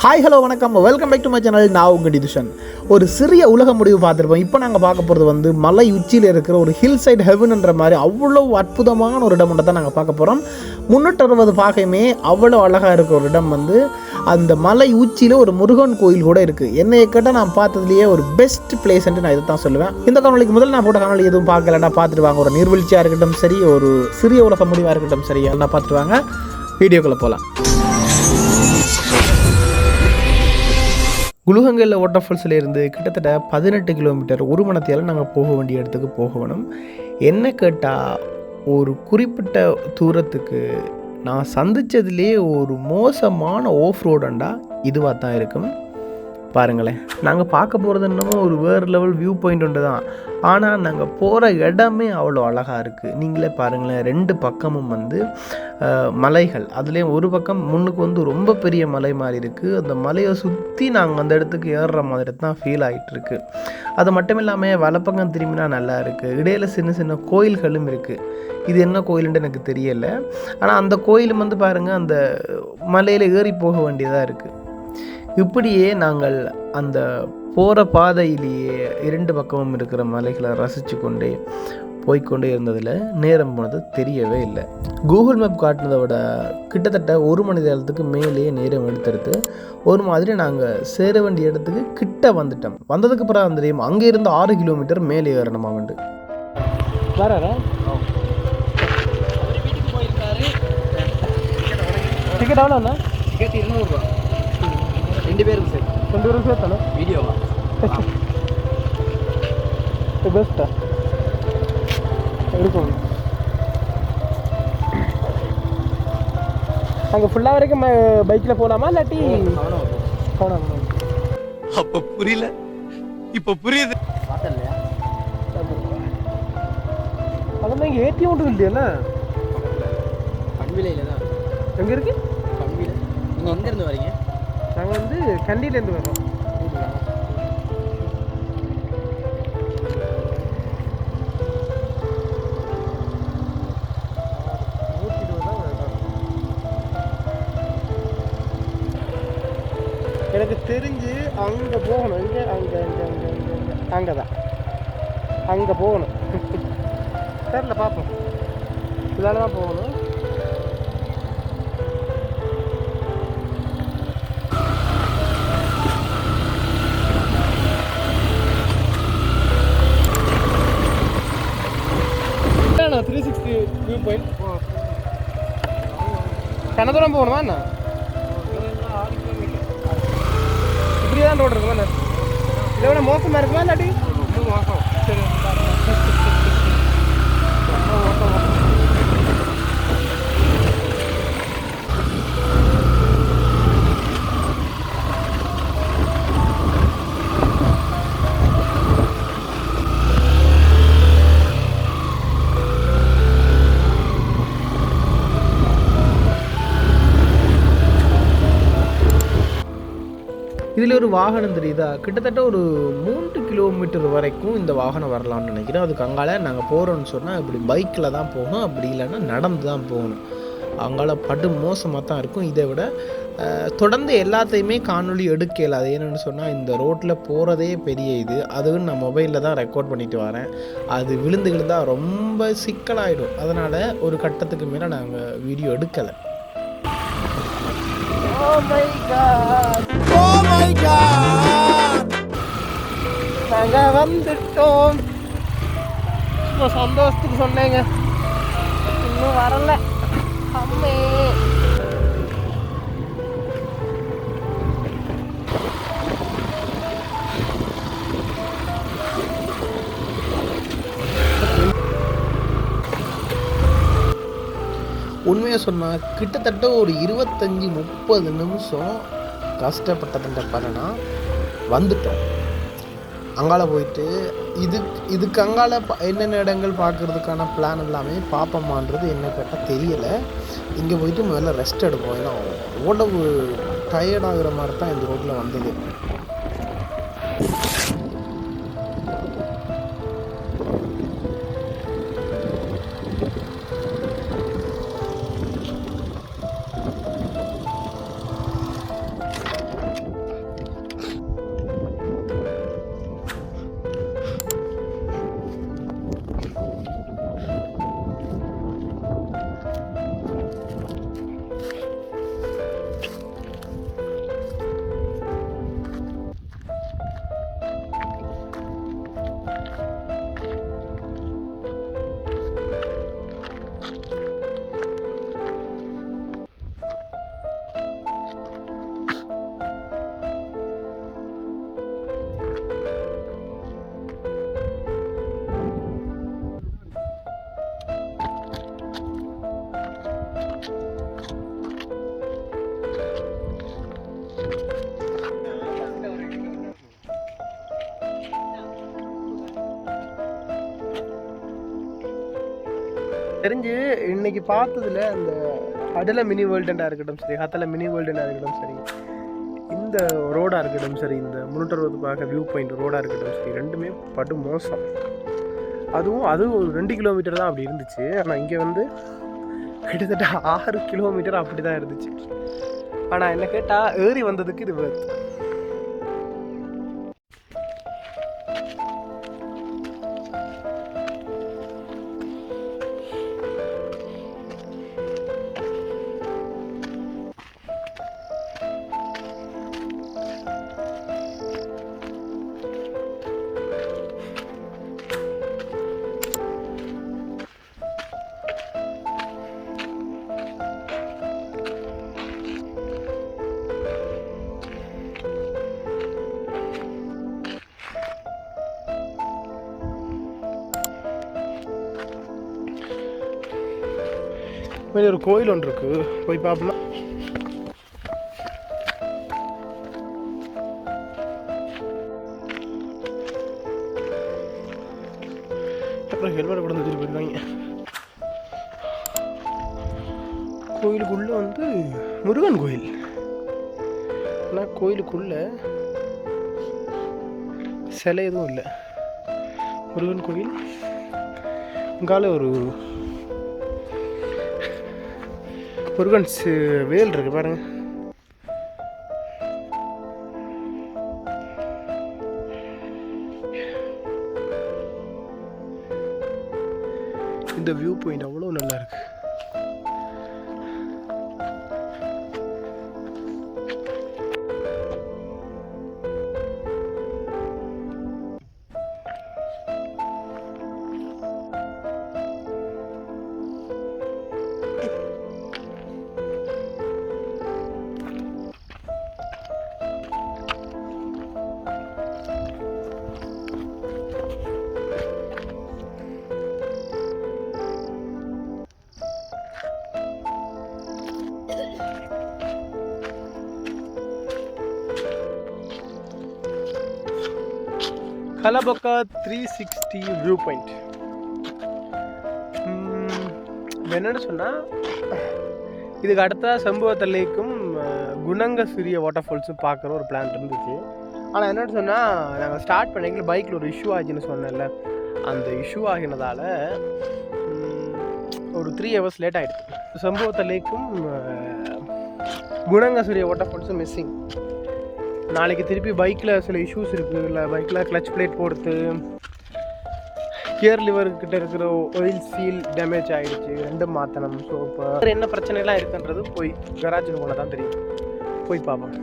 Hi hello வணக்கம், welcome back to my channel. நான் உங்கள் டிதுஷன். ஒரு சிறிய உலக முடிவு பார்த்துருப்போம். இப்போ நாங்கள் பார்க்க போகிறது வந்து மலை உச்சியில் இருக்கிற ஒரு ஹில் சைட் ஹெவன்ன்ற மாதிரி அவ்வளோ அற்புதமான ஒரு இடம் தான் நாங்கள் பார்க்க போகிறோம். 360 பாகையுமே அவ்வளோ அழகாக இருக்க ஒரு இடம் வந்து அந்த மலை உச்சியில் ஒரு முருகன் கோயில் கூட இருக்குது. என்னை கேட்டால் நான் பார்த்ததுலேயே ஒரு பெஸ்ட் பிளேஸ்ன்ட்டு நான் இதை தான் சொல்லுவேன். இந்த காணொலிக்கு முதல்ல நான் போட்ட காணொலி எதுவும் பார்க்கலன்னா பார்த்துட்டு வாங்க. ஒரு நீர்வீழ்ச்சியாக இருக்கட்டும் சரி, ஒரு சிறிய உலக முடிவாக இருக்கட்டும் சரி, எல்லாம் பார்த்துட்டு வாங்க. வீடியோக்குள்ளே போகலாம். குலுஹங்கல்ல வாட்டர் ஃபால்ஸில் இருந்து கிட்டத்தட்ட 18 கிலோமீட்டர் ஒரு மணத்தையால் நாங்கள் போக வேண்டிய இடத்துக்கு போகணும். என்ன கேட்டால் ஒரு குறிப்பிட்ட தூரத்துக்கு நான் சந்தித்ததுலேயே ஒரு மோசமான ஆஃப் ரோடுண்டா இதுவாக தான் இருக்கும். பாருங்களேன், நாங்கள் பார்க்க போகிறது என்னமோ ஒரு வேறு லெவல் வியூ பாயிண்ட் ஒன்று தான். ஆனால் நாங்கள் போகிற இடமே அவ்வளோ அழகாக இருக்குது. நீங்களே பாருங்களேன், 2 பக்கமும் வந்து மலைகள். அதுலேயும் ஒரு பக்கம் முன்னுக்கு வந்து ரொம்ப பெரிய மலை மாதிரி இருக்குது. அந்த மலையை சுற்றி நாங்கள் அந்த இடத்துக்கு ஏறுற மாதிரி தான் ஃபீல் ஆகிட்டுருக்கு. அது மட்டும் இல்லாமல் வலப்பக்கம் திரும்பினா நல்லா இருக்குது. இடையில சின்ன சின்ன கோயில்களும் இருக்குது. இது என்ன கோயிலுன்னு எனக்கு தெரியலை. ஆனால் அந்த கோயிலும் வந்து பாருங்கள், அந்த மலையில் ஏறி போக வேண்டியதாக இருக்குது. இப்படியே நாங்கள் அந்த போகிற பாதையிலேயே 2 பக்கமும் இருக்கிற மலைகளை ரசித்து கொண்டே போய்கொண்டே இருந்ததில் நேரம் போனது தெரியவே இல்லை. கூகுள் மேப் காட்டினதை விட கிட்டத்தட்ட 1 மணி நேரத்துக்கு மேலேயே நேரம் எடுத்துருது. ஒரு மாதிரி நாங்கள் சேர வேண்டிய இடத்துக்கு கிட்ட வந்துட்டோம். வந்ததுக்கு பிறகு தெரியும், அங்கே இருந்து 6 கிலோமீட்டர் மேலே ஏறணுமா வந்து வர டிக்கெட் எவ்வளோண்ணா? டிக்கெட் 200 ரூபா. 2 பேருக்கு சேர்த்து. 2 பேரும் சேர்த்தானே வீடியோவா? பெஸ்ட்டா இருக்கும். அங்கே ஃபுல்லாக வரைக்கும் பைக்கில் போகலாமா இல்லாட்டி போகலாம்? அப்போ புரியல, இப்போ புரியுது. பார்த்தலையா? அதெல்லாம் இங்கே ஏற்றி ஒன்றும் இல்லையாண்ணா? பண்பிலையில் தான். எங்கே இருக்கு பண்பிலை? நீங்கள் எங்கேருந்து வரீங்க? நாங்கள் வந்து கண்டியிலேருந்து வரோம். எனக்கு தெரிஞ்சு அங்கே போகணும். இங்கே அங்கே அங்கே அங்கே அங்கே அங்கே தான் அங்கே போகணும். தெரியல, பார்ப்போம். இதால தான் போகணும். நான் 360 வியூ பாயிண்ட் கனதூரம் போகணுமா என்ன? இப்படியே தான் ரோடு இருக்குமா என்ன? இதை விட மோசமாக இருக்குமா இல்லாட்டி? ரொம்ப மோசம். சரி, இதில் ஒரு வாகனம் தெரியுதா? கிட்டத்தட்ட ஒரு 3 கிலோமீட்டர் வரைக்கும் இந்த வாகனம் வரலாம்னு நினைக்கிறேன். அதுக்கு அங்கால நாங்கள் போகிறோன்னு சொன்னால் இப்படி பைக்கில் தான் போகணும், அப்படி இல்லைன்னா நடந்து தான் போகணும். அங்கால படு மோசமாக தான் இருக்கும். இதை விட தொடர்ந்து எல்லாத்தையுமே காணொலி எடுக்கல. அது என்னென்னு சொன்னால், இந்த ரோட்டில் போகிறதே பெரிய இது. அதுவும் நான் மொபைலில் தான் ரெக்கார்ட் பண்ணிட்டு வரேன். அது விழுந்தால் ரொம்ப சிக்கலாயிடும். அதனால் ஒரு கட்டத்துக்கு மேலே நாங்கள் வீடியோ எடுக்கலை. Oh my God! Oh my God! நாங்கள் வந்துட்டோம். இப்போ சந்தோஷத்துக்கு சொன்னேங்க, இன்னும் வரல. அம்மே உண்மையாக சொன்னால் கிட்டத்தட்ட ஒரு 25-30 நிமிஷம் கஷ்டப்பட்டதுன்ற பலனா வந்துட்டோம். அங்கால போயிட்டு இதுக்கு அங்கால என்னென்ன இடங்கள் பார்க்குறதுக்கான பிளான் எல்லாமே பார்ப்போமான்றது என்ன கேட்டால் தெரியலை. இங்கே போயிட்டு முதல்ல ரெஸ்ட் எடுப்போம். ஏன்னா அவ்வளவு டயர்டாகிற மாதிரி தான் இந்த ரோட்டில் வந்தது. தெரிஞ்சு இன்னைக்கு பார்த்ததுல அந்த அடல மினி வேர்ல்டுண்டா இருக்கட்டும் சரி, ஹத்தல மினி வேர்ல்டுண்டா இருக்கட்டும் சரி, இந்த ரோடாக இருக்கட்டும் சரி, இந்த 360 பார்க்க வியூ பாயிண்ட் ரோடாக இருக்கட்டும் சரி, ரெண்டுமே படு மோசம். அது ஒரு 2 கிலோமீட்டர் தான் அப்படி இருந்துச்சு. ஆனால் இங்கே வந்து கிட்டத்தட்ட 6 கிலோமீட்டர் அப்படி தான் இருந்துச்சு. ஆனால் என்ன கேட்டால் ஏறி வந்ததுக்கு இது வேறு. ஒரு கோயில் ஒன்று இருக்கு, போய் பார்ப்போம். அப்புறம் ஹெல்மெட் கூட வச்சுட்டு போயிருக்காங்க. கோயிலுக்குள்ள வந்து முருகன் கோயில். ஆனால் கோயிலுக்குள்ள சிலை எதுவும் இல்லை. முருகன் கோயில் இங்கால ஒரு முருகன் வேல் இருக்கு பாருங்க. இந்த வியூ பாயிண்ட் அவ்வளோ நல்லா இருக்கு. கலபக்கா 360 வியூ பாயிண்ட். என்னென்னு சொன்னால், இதுக்கு அடுத்த சம்பவத்தல்லைக்கும் குணங்கசிறிய வாட்டர் ஃபால்ஸும் பார்க்குற ஒரு பிளான் இருந்துச்சு. ஆனால் என்னென்னு சொன்னால், நாங்கள் ஸ்டார்ட் பண்ணிக்கல பைக்கில் ஒரு இஷ்யூ ஆச்சுன்னு சொன்னேன்ல, அந்த இஷ்யூ ஆகினதால் ஒரு 3 ஹவர்ஸ் லேட் ஆகிடுச்சு. சம்பவத்தல்லைக்கும் குணங்கசிறிய வாட்டர் ஃபால்ஸும் மிஸ்ஸிங். நாளைக்கு திருப்பி பைக்கில் சில இஷ்யூஸ் இருக்குது. இல்லை பைக்கில் கிளச் பிளேட் போடுறது, கியர் லிவர்கிட்ட இருக்கிற ஆயில் சீல் டேமேஜ் ஆகிடுச்சு, ரெண்டும் மாற்றணும். ஸோ இப்போ என்ன பிரச்சனைலாம் இருக்குன்றது போய் கராஜுக்கு போனால் தான் தெரியும். போய் பார்ப்போம்.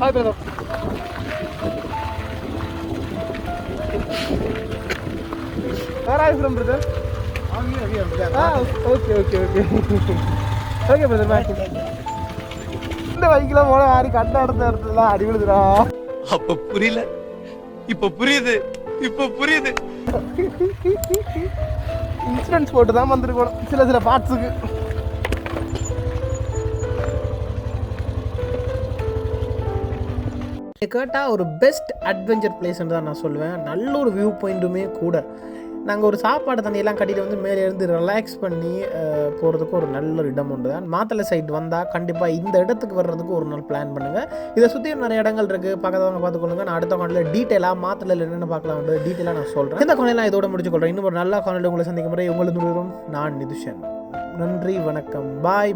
Hi brother. Where are you from, brother? I'm here. Okay. Okay brother, bye. இந்த பைக்கில் போன மாதிரி கட்ட அடுத்த இடத்துல அடி விழுதுடா. அப்போ புரியல, இப்போ புரியுது. இன்சூரன்ஸ் போட்டு தான் வந்துருக்கணும் சில பார்ட்ஸுக்கு. கேட்டால் ஒரு பெஸ்ட் அட்வென்ச்சர் பிளேஸ்ன்னு தான் நான் சொல்லுவேன். நல்ல ஒரு வியூ பாயிண்ட்டுமே கூட. நாங்கள் ஒரு சாப்பாடு தண்ணியெல்லாம் கட்டிட்டு வந்து மேலே இருந்து ரிலாக்ஸ் பண்ணி போகிறதுக்கு ஒரு நல்ல ஒரு இடம் உண்டு தான். மாத்தளை சைடு வந்தால் கண்டிப்பாக இந்த இடத்துக்கு வர்றதுக்கு ஒரு நாள் பிளான் பண்ணுங்கள். இதை சுற்றி நிறைய இடங்கள் இருக்குது, பக்கத்தவங்க பார்த்துக்கொள்ளுங்க. நான் அடுத்த காலையில் டீட்டெயிலாக மாத்தளையில் என்னென்ன பார்க்கலாம் டீட்டெயிலாக நான் சொல்கிறேன். இந்த காலையில் நான் இதோட முடிச்சுக்கொள்கிறேன். இன்னும் ஒரு நல்ல காலையில் உங்களை சந்திக்கும் முறை உங்களுக்கு நான் நிதுஷன். நன்றி, வணக்கம், பாய்.